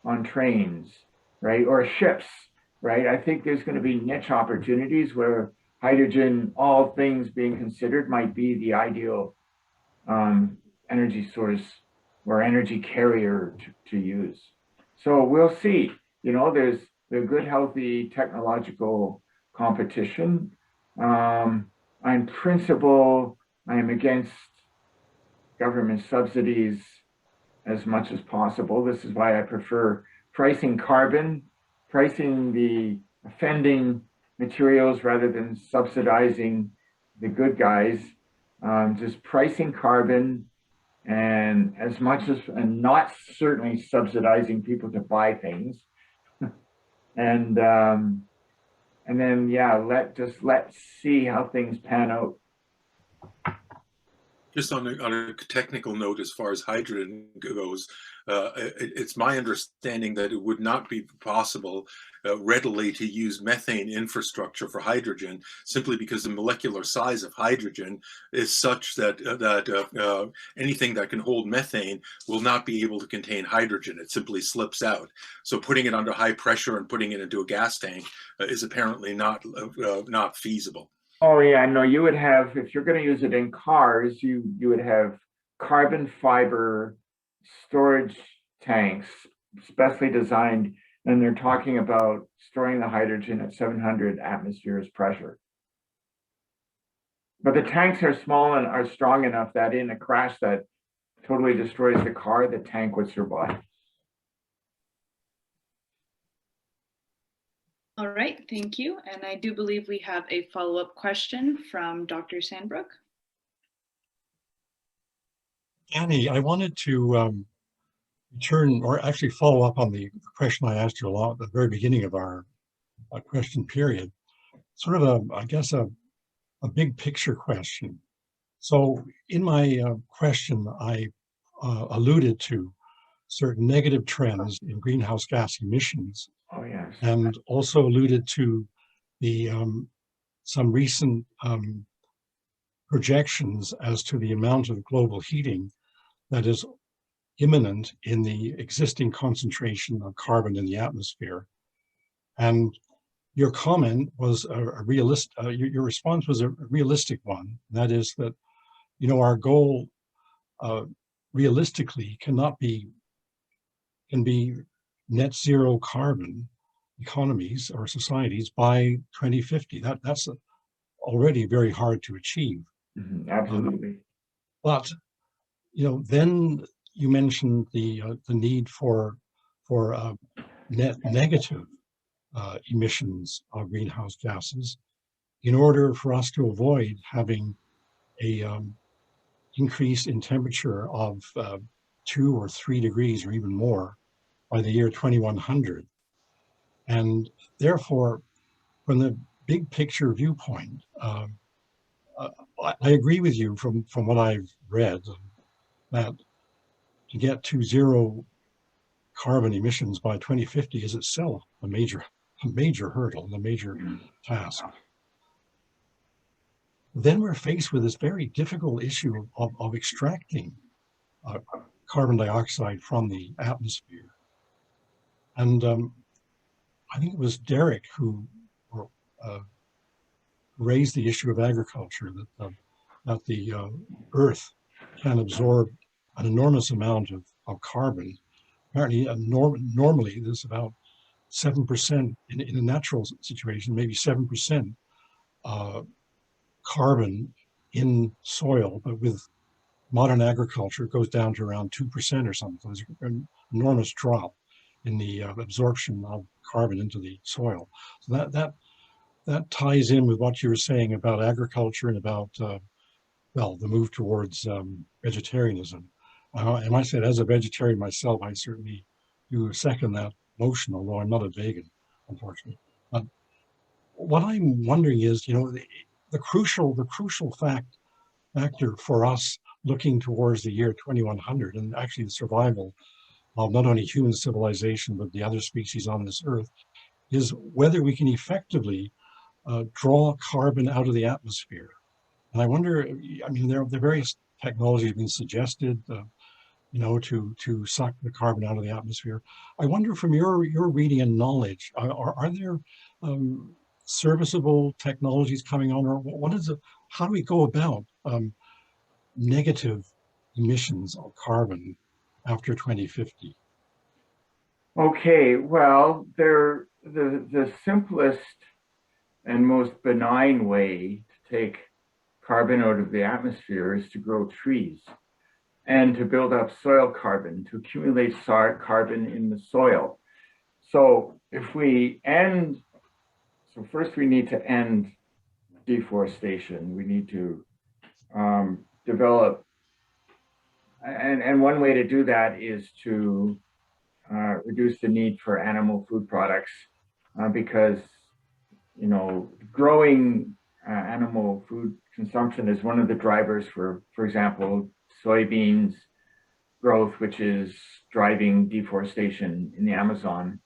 on trains, right? Or ships. Right. I think there's going to be niche opportunities where hydrogen, all things being considered, might be the ideal energy source or energy carrier to use. So we'll see. There's the good, healthy technological competition. In principle, I am against government subsidies as much as possible. This is why I prefer pricing carbon, pricing the offending materials rather than subsidizing the good guys, just pricing carbon and not certainly subsidizing people to buy things. And then, yeah, let's see how things pan out. Just on a technical note, as far as hydrogen goes, it's my understanding that it would not be possible readily to use methane infrastructure for hydrogen, simply because the molecular size of hydrogen is such that anything that can hold methane will not be able to contain hydrogen. It simply slips out. So putting it under high pressure and putting it into a gas tank is apparently not feasible. Oh yeah, no, you would have, if you're going to use it in cars, you would have carbon fiber storage tanks, specially designed, and they're talking about storing the hydrogen at 700 atmospheres pressure. But the tanks are small and are strong enough that in a crash that totally destroys the car, the tank would survive. All right, thank you. And I do believe we have a follow-up question from Dr. Sandbrook. Danny, I wanted to return, or actually follow up on the question I asked you a lot at the very beginning of our question period. Sort of I guess a big picture question. So in my question, I alluded to certain negative trends in greenhouse gas emissions. Oh yes. And also alluded to the some recent projections as to the amount of global heating that is imminent in the existing concentration of carbon in the atmosphere. And your comment was a realistic, your response was a realistic one. That is that, you know, our goal realistically can be net zero carbon economies or societies by 2050. That's already very hard to achieve. Absolutely. But you know, then you mentioned the need for net negative emissions of greenhouse gases in order for us to avoid having a increase in temperature of 2 or 3 degrees or even more by the year 2100. And therefore, from the big picture viewpoint, I agree with you from what I've read that to get to zero carbon emissions by 2050 is itself a major hurdle and a major task. Then we're faced with this very difficult issue of extracting carbon dioxide from the atmosphere. And I think it was Derek who raised the issue of agriculture, that the earth can absorb an enormous amount of carbon. Apparently, normally there's about 7% in a natural situation, maybe 7% carbon in soil, but with modern agriculture, it goes down to around 2% or something. There's an enormous drop in the absorption of carbon into the soil. So that ties in with what you were saying about agriculture and about, well, the move towards vegetarianism. And I said, as a vegetarian myself, I certainly do second that motion, although I'm not a vegan, unfortunately. But what I'm wondering is, you know, the crucial factor for us looking towards the year 2100 and actually the survival of not only human civilization, but the other species on this earth, is whether we can effectively draw carbon out of the atmosphere. And I wonder, I mean, there are various technologies being suggested, you know, to suck the carbon out of the atmosphere. I wonder, from your reading and knowledge, are there serviceable technologies coming on, or what is it? How do we go about negative emissions of carbon after 2050? Okay, well, the simplest and most benign way to take carbon out of the atmosphere is to grow trees and to build up soil carbon, to accumulate carbon in the soil. So if we so first we need to end deforestation. We need to develop, and one way to do that is to reduce the need for animal food products, because, you know, growing animal food consumption is one of the drivers for example, soybeans, growth, which is driving deforestation in the Amazon.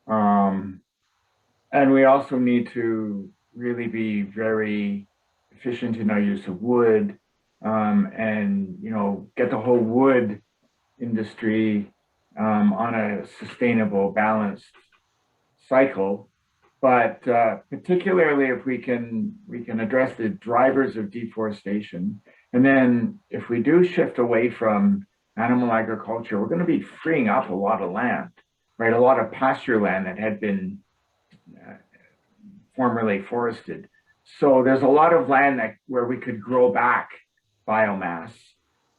And we also need to really be very efficient in our use of wood, and get the whole wood industry on a sustainable, balanced cycle. But particularly if we can address the drivers of deforestation, and then if we do shift away from animal agriculture, we're going to be freeing up a lot of land, right? A lot of pasture land that had been formerly forested. So there's a lot of land where we could grow back biomass,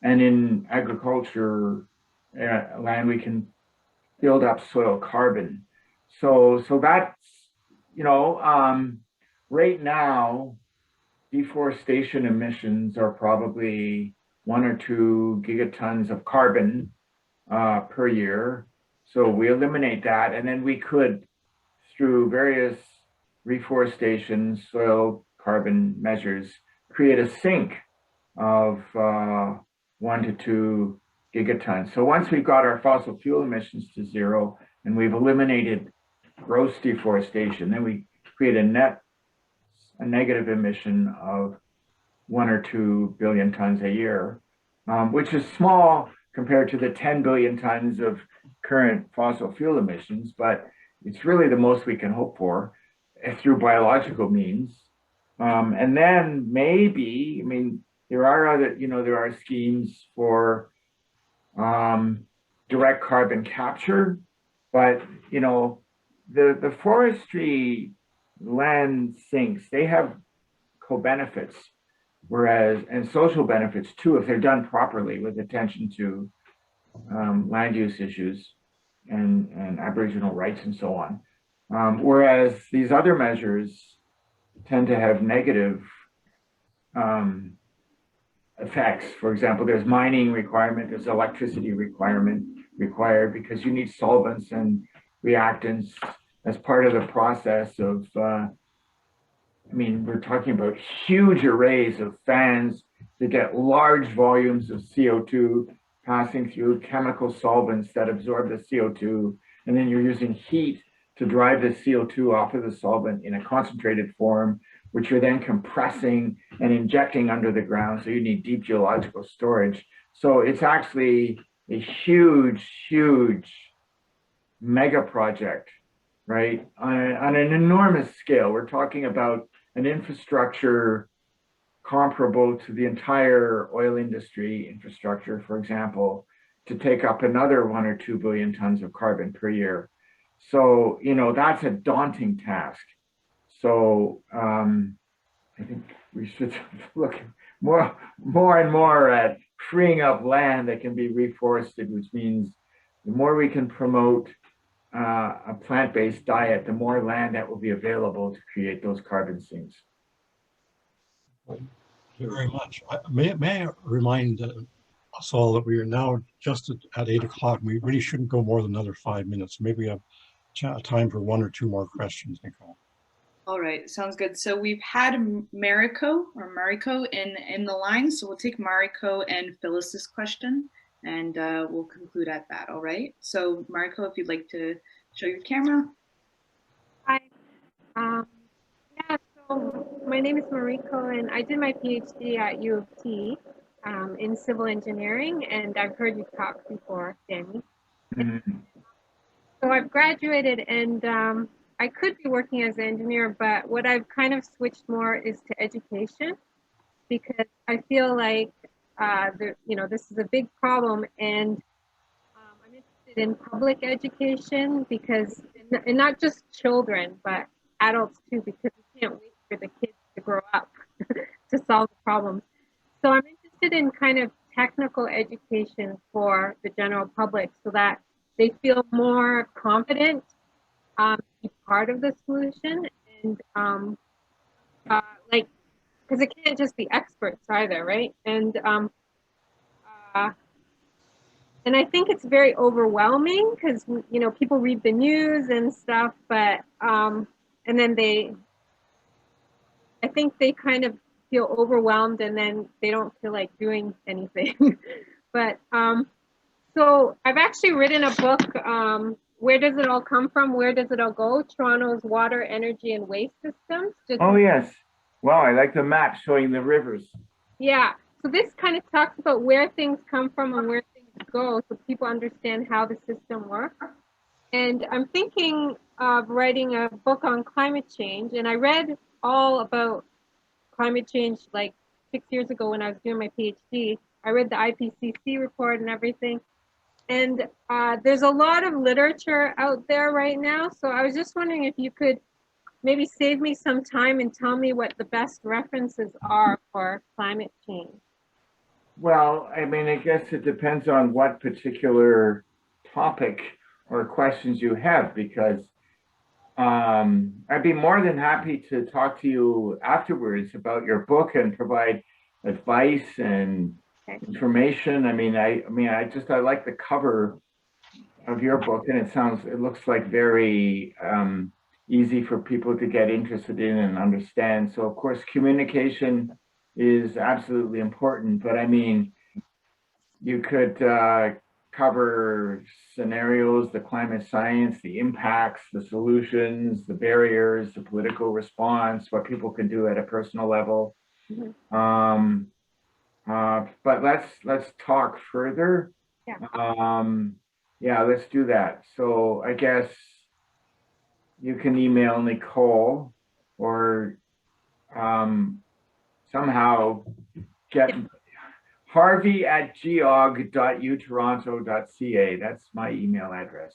and in agriculture land we can build up soil carbon. So that's right now deforestation emissions are probably 1 or 2 gigatons of carbon per year. So we eliminate that, and then we could, through various reforestation, soil carbon measures, create a sink of 1 to 2 gigatons. So once we've got our fossil fuel emissions to zero and we've eliminated gross deforestation, then we create a negative emission of 1 or 2 billion tons a year, which is small compared to the 10 billion tons of current fossil fuel emissions, but it's really the most we can hope for through biological means. And then maybe, there are schemes for direct carbon capture, but the forestry land sinks, they have co-benefits, and social benefits too, if they're done properly with attention to land use issues and Aboriginal rights and so on. Whereas these other measures tend to have negative effects. For example, there's mining requirement, there's electricity required because you need solvents and reactants as part of the process of, we're talking about huge arrays of fans that get large volumes of CO2 passing through chemical solvents that absorb the CO2, and then you're using heat to drive the CO2 off of the solvent in a concentrated form, which you're then compressing and injecting under the ground. So you need deep geological storage. So it's actually a huge, huge mega project, right? On an enormous scale. We're talking about an infrastructure comparable to the entire oil industry infrastructure, for example, to take up another 1 or 2 billion tons of carbon per year. So, that's a daunting task. So I think we should look more and more at freeing up land that can be reforested, which means the more we can promote a plant-based diet, the more land that will be available to create those carbon sinks. Thank you very much. May I remind us all that we are now just at 8 o'clock. We really shouldn't go more than another 5 minutes. Maybe we have time for 1 or 2 more questions, Nicole. All right, sounds good. So we've had Mariko in the line. So we'll take Mariko and Phyllis's question, and we'll conclude at that. All right. So Mariko, if you'd like to show your camera. Hi. Yeah. So my name is Mariko, and I did my PhD at U of T in civil engineering, and I've heard you talk before, Danny. Mm-hmm. So I've graduated, and I could be working as an engineer, but what I've kind of switched more is to education, because I feel like this is a big problem, and I'm interested in public education, because, and not just children, but adults too, because we can't wait for the kids to grow up to solve the problems. So I'm interested in kind of technical education for the general public, so that they feel more confident to be part of the solution, and because it can't just be experts either, right? And I think it's very overwhelming, because people read the news and stuff, but and then I think they kind of feel overwhelmed, and then they don't feel like doing anything. But So I've actually written a book, Where Does It All Come From? Where Does It All Go? Toronto's Water, Energy, and Waste Systems. Oh, yes. Wow, I like the map showing the rivers. Yeah. So this kind of talks about where things come from and where things go so people understand how the system works. And I'm thinking of writing a book on climate change. And I read all about climate change like 6 years ago when I was doing my PhD. I read the IPCC report and everything. And there's a lot of literature out there right now. So I was just wondering if you could maybe save me some time and tell me what the best references are for climate change. Well, I mean, I guess it depends on what particular topic or questions you have, because I'd be more than happy to talk to you afterwards about your book and provide advice and information. I like the cover of your book, and it looks like very easy for people to get interested in and understand. So of course, communication is absolutely important, but I mean, you could cover scenarios, the climate science, the impacts, the solutions, the barriers, the political response, what people can do at a personal level. But let's talk further. Yeah, let's do that. So I guess you can email Nicole or somehow get harvey@geog.utoronto.ca. That's my email address.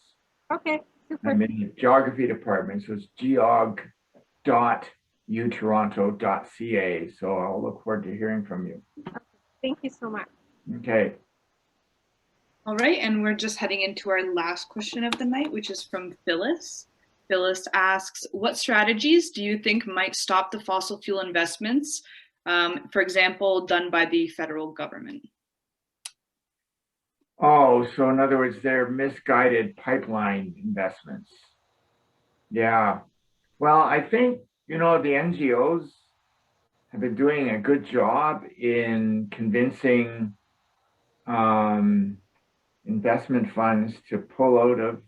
Okay, super. I'm in the geography department, so it's geog.utoronto.ca. So I'll look forward to hearing from you. Thank you so much. Okay. All right, and we're just heading into our last question of the night, which is from Phyllis. Phyllis asks, what strategies do you think might stop the fossil fuel investments, for example, done by the federal government? Oh, so in other words, they're misguided pipeline investments. Yeah. Well, I think, the NGOs have been doing a good job in convincing investment funds to pull out of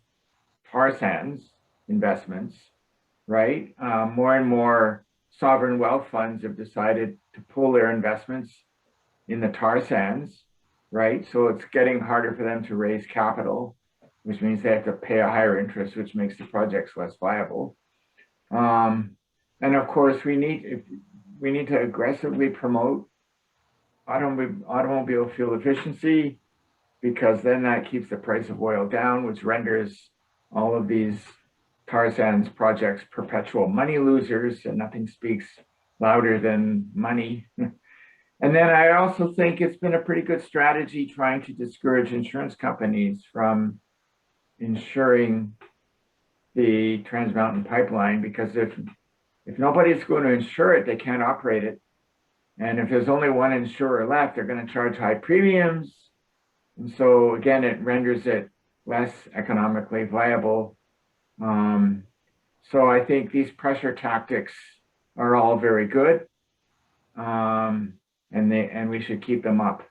tar sands investments, right? More and more sovereign wealth funds have decided to pull their investments in the tar sands, right? So it's getting harder for them to raise capital, which means they have to pay a higher interest, which makes the projects less viable. And of course, we need to aggressively promote automobile fuel efficiency, because then that keeps the price of oil down, which renders all of these tar sands projects perpetual money losers, and nothing speaks louder than money. And then I also think it's been a pretty good strategy trying to discourage insurance companies from insuring the Trans Mountain Pipeline, because if nobody's going to insure it, they can't operate it. And if there's only one insurer left, they're going to charge high premiums. And so again, it renders it less economically viable. So I think these pressure tactics are all very good, and we should keep them up.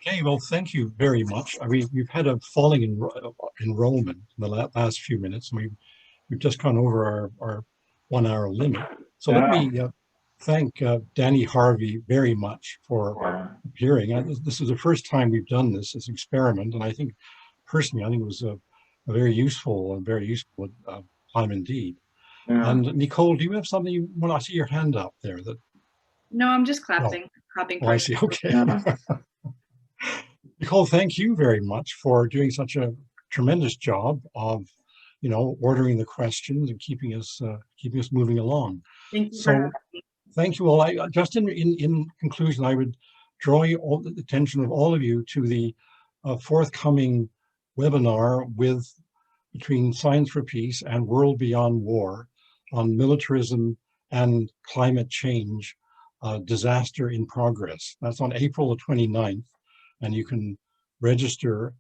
Okay, well, thank you very much. I mean, we've had a falling enrollment in the last few minutes, and we've just gone over our 1 hour limit. So let me thank Danny Harvey very much for appearing. This is the first time we've done this as an experiment, and I think personally, it was a very useful time indeed. Yeah. And Nicole, do you have something you want? I see your hand up there. No, I'm just clapping. Clapping. Oh, I see. Okay. Yeah. Nicole, thank you very much for doing such a tremendous job of, ordering the questions and keeping us moving along. Thank you. So, thank you all. Just in conclusion, I would draw all the attention of all of you to the forthcoming webinar between Science for Peace and World Beyond War on militarism and climate change, disaster in progress. That's on April the 29th, and you can register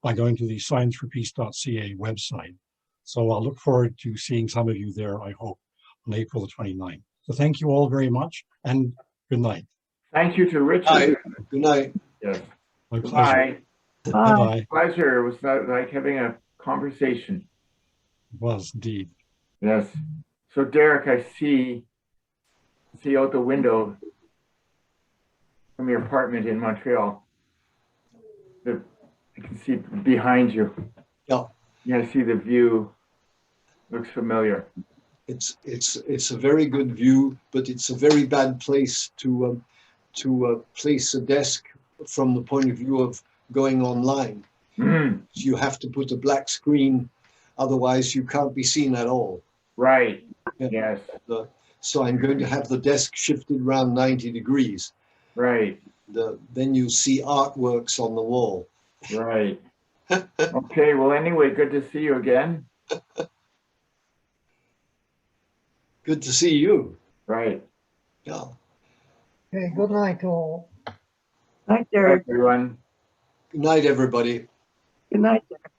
by going to the scienceforpeace.ca website. So I'll look forward to seeing some of you there, I hope, on April the 29th. So thank you all very much, and good night. Thank you to Richard. Good night. Yes. My pleasure. Bye. Bye-bye. Pleasure. It was like having a conversation. It was indeed. Yes. So Derek, I see out the window from your apartment in Montreal. I can see behind you. Yeah. Yeah, I see the view. Looks familiar. It's a very good view, but it's a very bad place to place a desk from the point of view of going online. Mm, You have to put a black screen, otherwise you can't be seen at all. right. Yeah. Yes. So I'm going to have the desk shifted around 90 degrees. Right. Then you see artworks on the wall. Right. Okay. Well, anyway, good to see you again. Good to see you. Right. Yeah. Okay, good night all. Night, Bye, Derek. everyone. Good night, everybody. Good night, Derek.